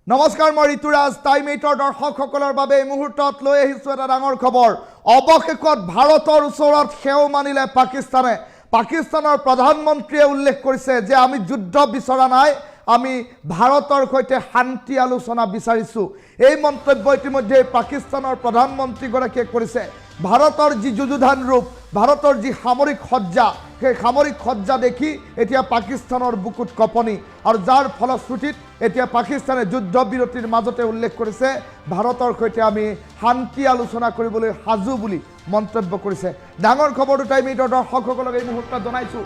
নমস্কাৰ মই ঋতুৰাজ টাইম 8ৰ দৰ্শকসকলৰ বাবে এই মুহূৰ্তত লৈ আহিছোঁ এটা ডাঙৰ খবৰ। অৱশেষত ভাৰতৰ ওচৰত সেও মানিলে পাকিস্তানে। পাকিস্তানৰ প্ৰধানমন্ত্ৰীয়ে উল্লেখ কৰিছে যে আমি যুদ্ধ বিচৰা নাই, আমি ভাৰতৰ সৈতে শান্তি আলোচনা বিচাৰিছোঁ। এই মন্তব্য ইতিমধ্যে পাকিস্তানৰ প্ৰধানমন্ত্ৰীগৰাকীয়ে কৰিছে। ভাৰতৰ যি যুযুধান ৰূপ, ভাৰতৰ যি সামৰিক সজ্জা, সেই সামৰিক সজ্জা দেখি এতিয়া পাকিস্তানৰ বুকুত কঁপনি, আৰু যাৰ ফলশ্ৰুতিত এতিয়া পাকিস্তানে যুদ্ধ বিৰতিৰ মাজতে উল্লেখ কৰিছে ভাৰতৰ সৈতে আমি শান্তি আলোচনা কৰিবলৈ সাজু বুলি মন্তব্য কৰিছে। ডাঙৰ খবৰটো টাইম 8ৰ দৰ্শকসকলক এই মুহূৰ্তত জনাইছোঁ।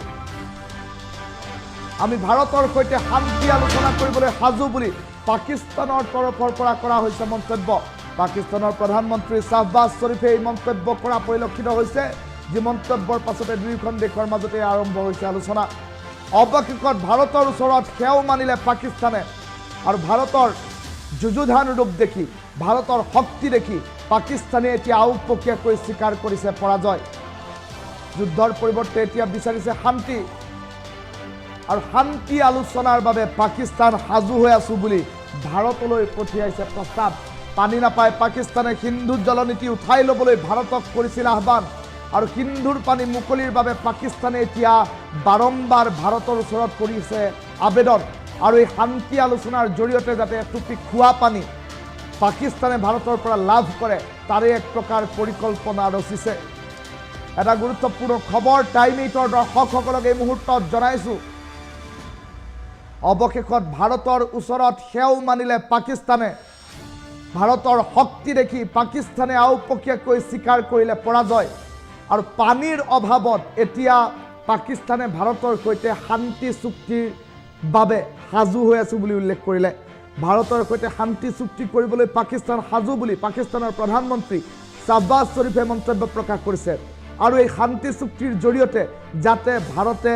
আমি ভাৰতৰ সৈতে শান্তি আলোচনা কৰিবলৈ সাজু বুলি পাকিস্তানৰ তৰফৰ পৰা কৰা হৈছে মন্তব্য। পাকিস্তানৰ প্ৰধানমন্ত্ৰী শ্বাহবাজ শ্বৰীফে এই মন্তব্য কৰা পৰিলক্ষিত হৈছে, যি মন্তব্যৰ পাছতে দুয়োখন দেশৰ মাজতে আৰম্ভ হৈছে আলোচনা। অৱশেষত ভাৰতৰ ওচৰত সেও মানিলে পাকিস্তানে, আৰু ভাৰতৰ যুযুধান ৰূপ দেখি, ভাৰতৰ শক্তি দেখি পাকিস্তানে এতিয়া আওপকীয়াকৈ স্বীকাৰ কৰিছে পৰাজয়। যুদ্ধৰ পৰিৱৰ্তে এতিয়া বিচাৰিছে শান্তি, আৰু শান্তি আলোচনাৰ বাবে পাকিস্তান সাজু হৈ আছোঁ বুলি ভাৰতলৈ পঠিয়াইছে প্ৰস্তাৱ। পানী নাপায় পাকিস্তানে সিন্ধু জলনীতি উঠাই ল'বলৈ ভাৰতক কৰিছিল আহ্বান, আৰু সিন্ধুৰ পানী মুকলিৰ বাবে পাকিস্তানে এতিয়া বাৰম্বাৰ ভাৰতৰ ওচৰত কৰিছে আবেদন, আৰু এই শান্তি আলোচনাৰ জৰিয়তে যাতে এটুপি খোৱা পানী পাকিস্তানে ভাৰতৰ পৰা লাভ কৰে তাৰে এক প্ৰকাৰ পৰিকল্পনা ৰচিছে। এটা গুৰুত্বপূৰ্ণ খবৰ টাইম 8ৰ দৰ্শকসকলক এই মুহূৰ্তত জনাইছোঁ। অৱশেষত ভাৰতৰ ওচৰত সেও মানিলে পাকিস্তানে। ভাৰতৰ শক্তি দেখি পাকিস্তানে আওপকীয়াকৈ স্বীকাৰ কৰিলে পৰাজয়, আৰু পানীৰ অভাৱত এতিয়া পাকিস্তানে ভাৰতৰ সৈতে শান্তি চুক্তিৰ বাবে সাজু হৈ আছোঁ বুলি উল্লেখ কৰিলে। ভাৰতৰ সৈতে শান্তি চুক্তি কৰিবলৈ পাকিস্তান সাজু বুলি পাকিস্তানৰ প্ৰধানমন্ত্ৰী শ্বাহবাজ শ্বৰীফে মন্তব্য প্ৰকাশ কৰিছে, আৰু এই শান্তি চুক্তিৰ জৰিয়তে যাতে ভাৰতে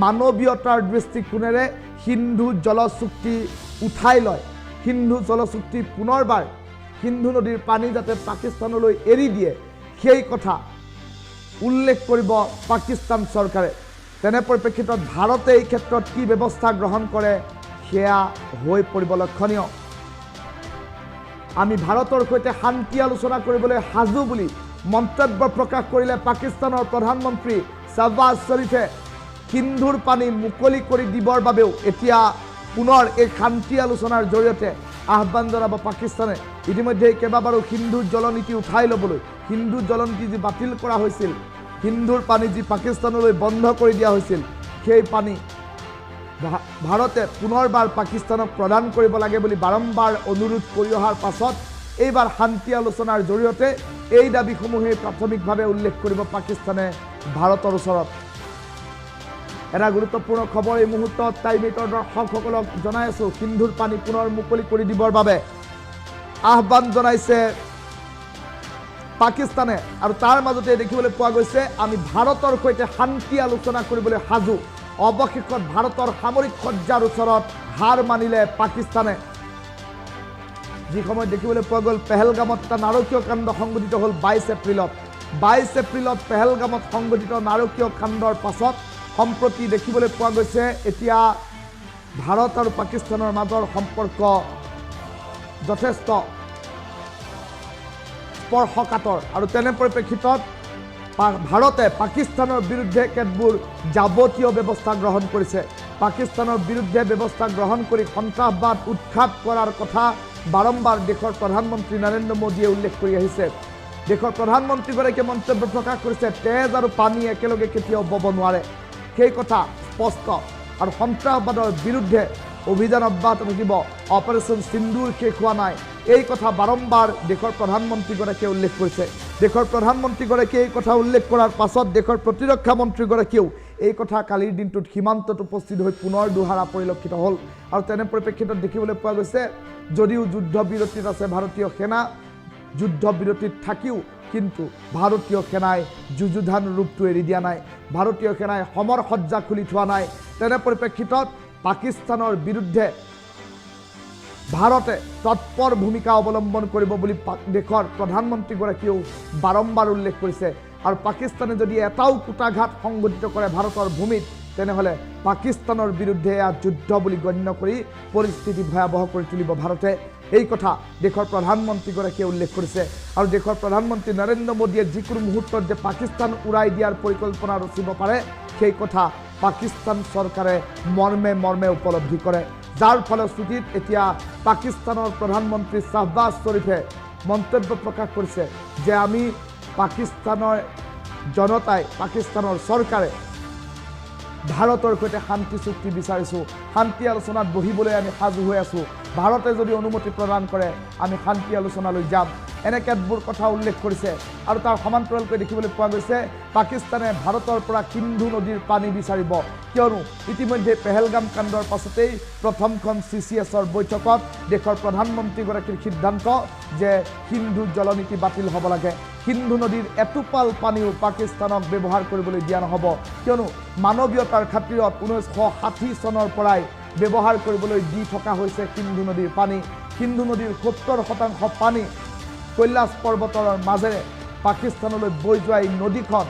মানৱীয়তাৰ দৃষ্টিকোণেৰে সিন্ধু জল চুক্তি উঠাই লয়, সিন্ধু জল চুক্তি পুনৰবাৰ সিন্ধু নদীৰ পানী যাতে পাকিস্তানলৈ এৰি দিয়ে, সেই কথা উল্লেখ কৰিব পাকিস্তান চৰকাৰে। তেনে পৰিপ্ৰেক্ষিতত ভাৰতে এই ক্ষেত্ৰত কি ব্যৱস্থা গ্ৰহণ কৰে সেয়া হৈ পৰিব লক্ষণীয়। আমি ভাৰতৰ সৈতে শান্তি আলোচনা কৰিবলৈ সাজু বুলি মন্তব্য প্ৰকাশ কৰিলে পাকিস্তানৰ প্ৰধানমন্ত্ৰী শ্বাহবাজ শ্বৰীফে। সিন্ধুৰ পানী মুকলি কৰি দিবৰ বাবেও এতিয়া পুনৰ এই শান্তি আলোচনাৰ জৰিয়তে আহ্বান জনাব পাকিস্তানে। ইতিমধ্যে কেইবাবাৰো সিন্ধুৰ জলনীতি উঠাই ল'বলৈ, সিন্ধু জলনীতি যি বাতিল কৰা হৈছিল, সিন্ধুৰ পানী যি পাকিস্তানলৈ বন্ধ কৰি দিয়া হৈছিল, সেই পানী ভাৰতে পুনৰবাৰ পাকিস্তানক প্ৰদান কৰিব লাগে বুলি বাৰম্বাৰ অনুৰোধ কৰি অহাৰ পাছত এইবাৰ শান্তি আলোচনাৰ জৰিয়তে এই দাবীসমূহেই প্ৰাথমিকভাৱে উল্লেখ কৰিব পাকিস্তানে ভাৰতৰ ওচৰত। এটা গুৰুত্বপূৰ্ণ খবৰ এই মুহূৰ্তত টাইম 8ৰ দৰ্শকসকলক জনাই আছোঁ। সিন্ধুৰ পানী পুনৰ মুকলি কৰি দিবৰ বাবে আহ্বান জনাইছে পাকিস্তানে, আৰু তাৰ মাজতে দেখিবলৈ পোৱা গৈছে আমি ভাৰতৰ সৈতে শান্তি আলোচনা কৰিবলৈ সাজু। অৱশেষত ভাৰতৰ সামৰিক সজ্জাৰ ওচৰত হাৰ মানিলে পাকিস্তানে। যি সময়ত দেখিবলৈ পোৱা গ'ল পেহেলগামত এটা নাৰকীয় কাণ্ড সংঘটিত হ'ল 22 এপ্ৰিলত। 22 এপ্ৰিলত পেহেলগামত সংঘটিত নাৰকীয় কাণ্ডৰ পাছত সম্প্ৰতি দেখিবলৈ পোৱা গৈছে এতিয়া ভাৰত আৰু পাকিস্তানৰ মাজৰ সম্পৰ্ক যথেষ্ট স্পৰ্শকাতৰ, আৰু তেনে পৰিপ্ৰেক্ষিতত ভাৰতে পাকিস্তানৰ বিৰুদ্ধে কেতবোৰ যাৱতীয় ব্যৱস্থা গ্ৰহণ কৰিছে। পাকিস্তানৰ বিৰুদ্ধে ব্যৱস্থা গ্ৰহণ কৰি সন্ত্ৰাসবাদ উৎখাত কৰাৰ কথা বাৰম্বাৰ দেশৰ প্ৰধানমন্ত্ৰী নৰেন্দ্ৰ মোদীয়ে উল্লেখ কৰি আহিছে। দেশৰ প্ৰধানমন্ত্ৰীগৰাকীয়ে মন্তব্য প্ৰকাশ কৰিছে তেজ আৰু পানী একেলগে কেতিয়াও বব নোৱাৰে, সেই কথা স্পষ্ট, আৰু সন্ত্ৰাসবাদৰ বিৰুদ্ধে অভিযান অব্যাহত থাকিব, অপাৰেশ্যন সিন্দুৰ শেষ হোৱা নাই, এই কথা বাৰম্বাৰ দেশৰ প্ৰধানমন্ত্ৰীগৰাকীয়ে উল্লেখ কৰিছে। দেশৰ প্ৰধানমন্ত্ৰীগৰাকীয়ে এই কথা উল্লেখ কৰাৰ পাছত দেশৰ প্ৰতিৰক্ষা মন্ত্ৰীগৰাকীয়েও এই কথা কালিৰ দিনটোত সীমান্তত উপস্থিত হৈ পুনৰ দোহাৰা পৰিলক্ষিত হ'ল। আৰু তেনে পৰিপ্ৰেক্ষিতত দেখিবলৈ পোৱা গৈছে যদিও যুদ্ধ বিৰতিত আছে ভাৰতীয় সেনা, যুদ্ধ বিৰতিত থাকিও কিন্তু ভাৰতীয় সেনাই যুযুধান ৰূপটো এৰি দিয়া নাই, ভাৰতীয় সেনাই সমৰ সজ্জা খুলি থোৱা নাই। তেনে পৰিপ্ৰেক্ষিতত পাকিস্তানৰ বিৰুদ্ধে ভাৰতে তৎপৰ ভূমিকা অৱলম্বন কৰিব বুলি দেশৰ প্ৰধানমন্ত্ৰীগৰাকীয়েও বাৰম্বাৰ উল্লেখ কৰিছে। আৰু পাকিস্তানে যদি এটাও কুটাঘাত সংঘটিত কৰে ভাৰতৰ ভূমিত, তেনেহ'লে পাকিস্তানৰ বিৰুদ্ধে এয়া যুদ্ধ বুলি গণ্য কৰি পৰিস্থিতি ভয়াৱহ কৰি তুলিব ভাৰতে। এই কথা দেশৰ প্ৰধানমন্ত্ৰীগৰাকীয়ে উল্লেখ কৰিছে আৰু দেশৰ প্ৰধানমন্ত্ৰী নৰেন্দ্ৰ মোদীয়ে যিকোনো মুহূৰ্তত যে পাকিস্তান উৰাই দিয়াৰ পৰিকল্পনা ৰচিব পাৰে সেই কথা পাকিস্তান চৰকাৰে মৰ্মে মৰ্মে উপলব্ধি কৰে। যাৰ ফলশ্ৰুতিত এতিয়া পাকিস্তানৰ প্ৰধানমন্ত্ৰী শ্বাহবাজ শ্বৰীফে মন্তব্য প্ৰকাশ কৰিছে যে আমি পাকিস্তানৰ জনতাই পাকিস্তানৰ চৰকাৰে ভাৰতৰ সৈতে শান্তি চুক্তি বিচাৰিছোঁ, শান্তি আলোচনাত বহিবলৈ আমি সাজু হৈ আছোঁ, ভাৰতে যদি অনুমতি প্ৰদান কৰে আমি শান্তি আলোচনালৈ যাম, এনে কেতবোৰ কথা উল্লেখ কৰিছে। আৰু তাৰ সমান্তৰালকৈ দেখিবলৈ পোৱা গৈছে পাকিস্তানে ভাৰতৰ পৰা সিন্ধু নদীৰ পানী বিচাৰিব, কিয়নো ইতিমধ্যে পেহেলগাম কাণ্ডৰ পাছতেই প্ৰথমখন CCSৰ বৈঠকত দেশৰ প্ৰধানমন্ত্ৰীগৰাকীৰ সিদ্ধান্ত যে সিন্ধু জলনীতি বাতিল হ'ব লাগে, সিন্ধু নদীৰ এটোপাল পানীও পাকিস্তানক ব্যৱহাৰ কৰিবলৈ দিয়া নহ'ব, কিয়নো মানৱীয়তাৰ খাতিৰত 1960 চনৰ পৰাই ব্যৱহাৰ কৰিবলৈ দি থকা হৈছে সিন্ধু নদীৰ পানী। সিন্ধু নদীৰ 70% পানী কৈলাশ পৰ্বতৰ মাজেৰে পাকিস্তানলৈ বৈ যোৱা এই নদীখন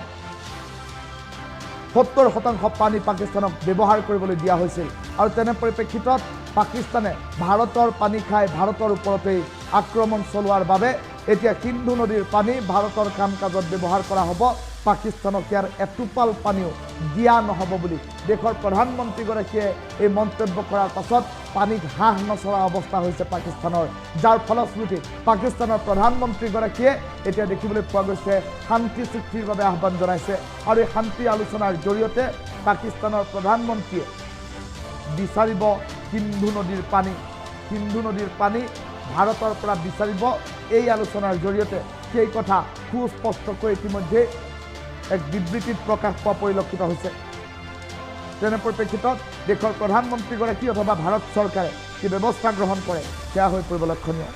70% পানী পাকিস্তানক ব্যৱহাৰ কৰিবলৈ দিয়া হৈছিল। আৰু তেনে পৰিপ্ৰেক্ষিতত পাকিস্তানে ভাৰতৰ পানী খাই ভাৰতৰ ওপৰতেই আক্ৰমণ চলোৱাৰ বাবে এতিয়া সিন্ধু নদীৰ পানী ভাৰতৰ কাম কাজত ব্যৱহাৰ কৰা হ'ব, পাকিস্তানক ইয়াৰ এটোপাল পানীও দিয়া নহ'ব বুলি দেশৰ প্ৰধানমন্ত্ৰীগৰাকীয়ে এই মন্তব্য কৰাৰ পাছত পানীত হাঁহ নচৰা অৱস্থা হৈছে পাকিস্তানৰ। যাৰ ফলশ্ৰুতিত পাকিস্তানৰ প্ৰধানমন্ত্ৰীগৰাকীয়ে এতিয়া দেখিবলৈ পোৱা গৈছে শান্তি চুক্তিৰ বাবে আহ্বান জনাইছে আৰু এই শান্তি আলোচনাৰ জৰিয়তে পাকিস্তানৰ প্ৰধানমন্ত্ৰীয়ে বিচাৰিব সিন্ধু নদীৰ পানী, সিন্ধু নদীৰ পানী ভাৰতৰ পৰা বিচাৰিব। এই আলোচনাৰ জৰিয়তে সেই কথা সুস্পষ্টকৈ ইতিমধ্যে এক বিবৃতিত প্ৰকাশ পোৱা পৰিলক্ষিত হৈছে। তেনে পৰিপ্ৰেক্ষিতত দেশৰ প্ৰধানমন্ত্ৰীগৰাকী অথবা ভাৰত চৰকাৰে কি ব্যৱস্থা গ্ৰহণ কৰে সেয়া হৈ পৰিব লক্ষণীয়।